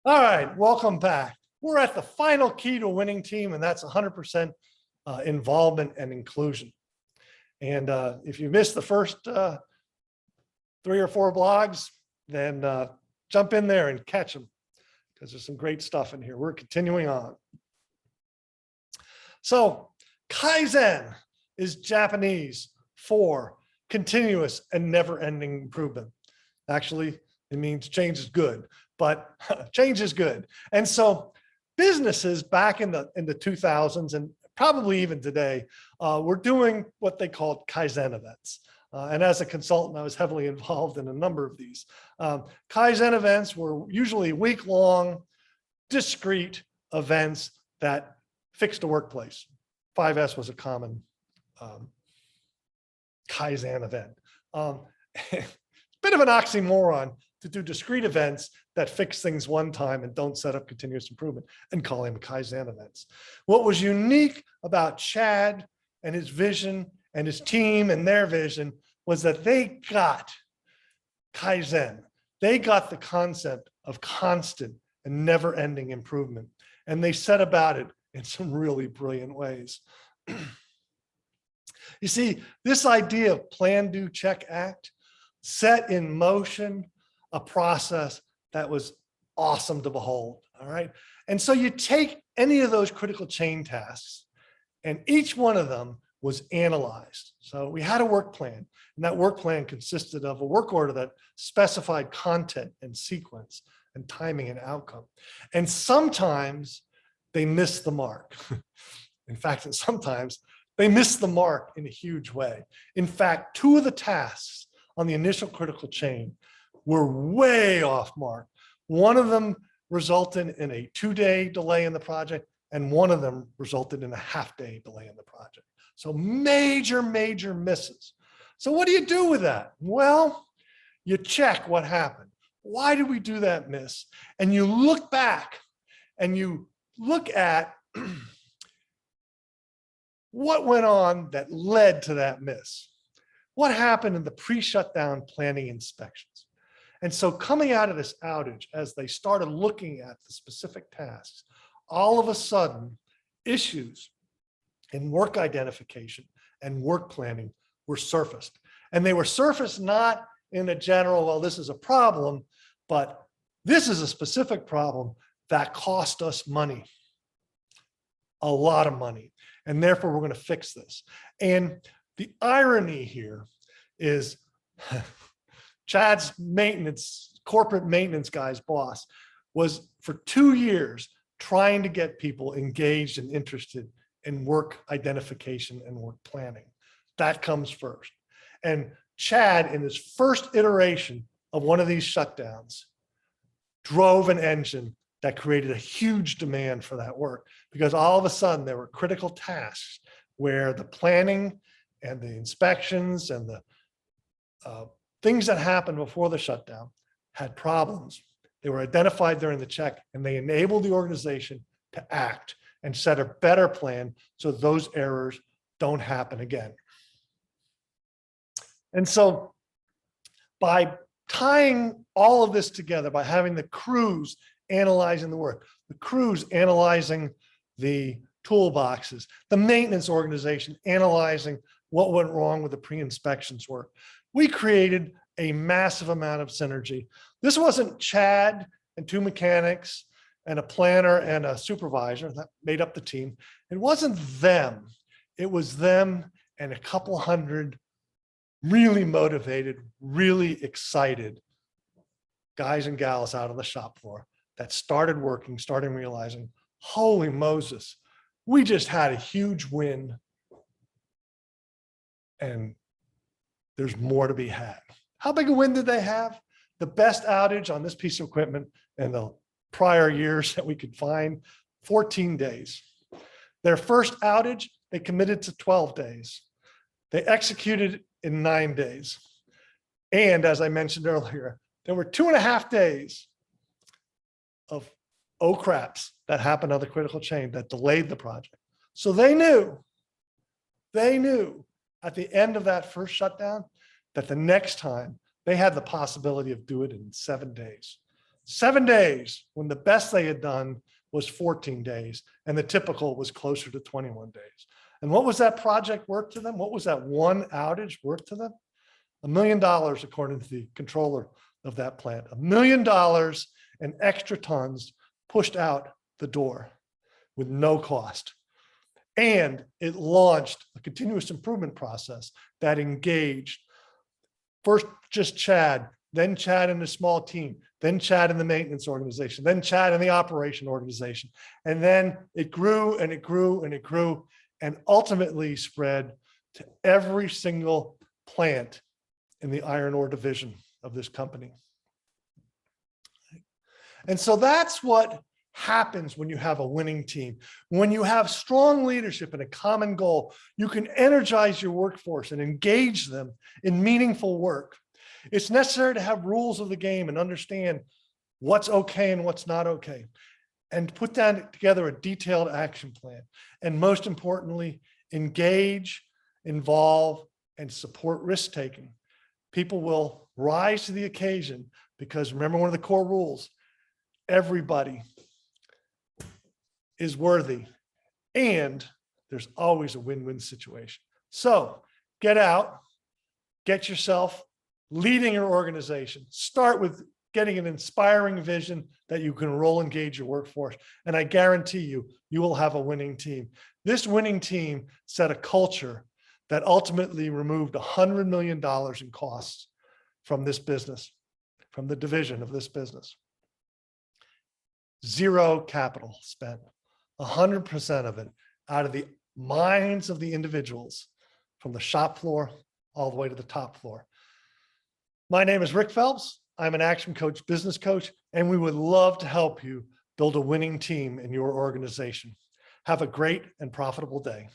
All right, welcome back. We're at the final key to a winning team, and that's 100% involvement and inclusion. And if you missed the first 3 or 4 blogs, then jump in there and catch them because there's some great stuff in here. We're continuing on. So Kaizen is Japanese for continuous and never-ending improvement. Actually, it means change is good, but change is good. And so businesses back in the 2000s and probably even today, were doing what they called Kaizen events. And as a consultant, I was heavily involved in a number of these. Kaizen events were usually week-long, discrete events that fixed a workplace. 5S was a common Kaizen event. Bit of an oxymoron to do discrete events that fix things one time and don't set up continuous improvement and call them Kaizen events. What was unique about Chad and his vision and his team and their vision was that they got Kaizen. They got the concept of constant and never-ending improvement, and they set about it in some really brilliant ways. You see, this idea of plan, do, check, act set in motion a process that was awesome to behold, all right? And so you take any of those critical chain tasks, and each one of them was analyzed. So we had a work plan, and that work plan consisted of a work order that specified content and sequence and timing and outcome. And sometimes they missed the mark. In fact, and sometimes they missed the mark in a huge way. In fact, 2 of the tasks on the initial critical chain were way off mark. One of them resulted in a 2-day delay in the project, and one of them resulted in a half-day delay in the project. So major, major misses. So what do you do with that? Well, you check what happened. Why did we do that miss? And you look back and you look at what went on that led to that miss. What happened in the pre-shutdown planning inspections? And so coming out of this outage, as they started looking at the specific tasks, all of a sudden, issues in work identification and work planning were surfaced. And they were surfaced not in a general, well, this is a problem, but this is a specific problem that cost us money, a lot of money. And therefore, we're going to fix this. And the irony here is Chad's corporate maintenance guy's boss was for 2 years trying to get people engaged and interested in work identification and work planning. That comes first. And Chad, in his first iteration of one of these shutdowns, drove an engine that created a huge demand for that work, because all of a sudden there were critical tasks where the planning and the inspections and the things that happened before the shutdown had problems. They were identified during the check, and they enabled the organization to act and set a better plan so those errors don't happen again. And so by tying all of this together, by having the crews analyzing the work, the crews analyzing the toolboxes, the maintenance organization analyzing what went wrong with the pre-inspections work, we created a massive amount of synergy. This wasn't Chad and 2 mechanics and a planner and a supervisor that made up the team. It wasn't them. It was them and a couple hundred really motivated, really excited guys and gals out on the shop floor that started working, started realizing, holy Moses, we just had a huge win and there's more to be had. How big a win did they have? The best outage on this piece of equipment in the prior years that we could find, 14 days. Their first outage, they committed to 12 days. They executed in 9 days. And as I mentioned earlier, there were 2.5 days of oh craps that happened on the critical chain that delayed the project. So they knew at the end of that first shutdown that the next time they had the possibility of doing it in 7 days. 7 days when the best they had done was 14 days, and the typical was closer to 21 days. And what was that project worth to them? What was that one outage worth to them? $1 million, according to the controller of that plant. $1 million and extra tons pushed out the door with no cost. And it launched a continuous improvement process that engaged first just Chad, then Chad in a small team, then Chad in the maintenance organization, then Chad in the operation organization. And then it grew and it grew and it grew and ultimately spread to every single plant in the iron ore division of this company. And so that's what happens when you have a winning team. When you have strong leadership and a common goal, you can energize your workforce and engage them in meaningful work. It's necessary to have rules of the game and understand what's okay and what's not okay, and put that together a detailed action plan. And most importantly, engage, involve, and support risk-taking. People will rise to the occasion because remember one of the core rules, everybody is worthy and there's always a win-win situation. So get out, get yourself leading your organization. Start with getting an inspiring vision that you can role engage your workforce. And I guarantee you, you will have a winning team. This winning team set a culture that ultimately removed $100 million in costs from this business, from the division of this business. Zero capital spent, 100% of it out of the minds of the individuals from the shop floor all the way to the top floor. My name is Rick Phelps. I'm an action coach, business coach, and we would love to help you build a winning team in your organization. Have a great and profitable day.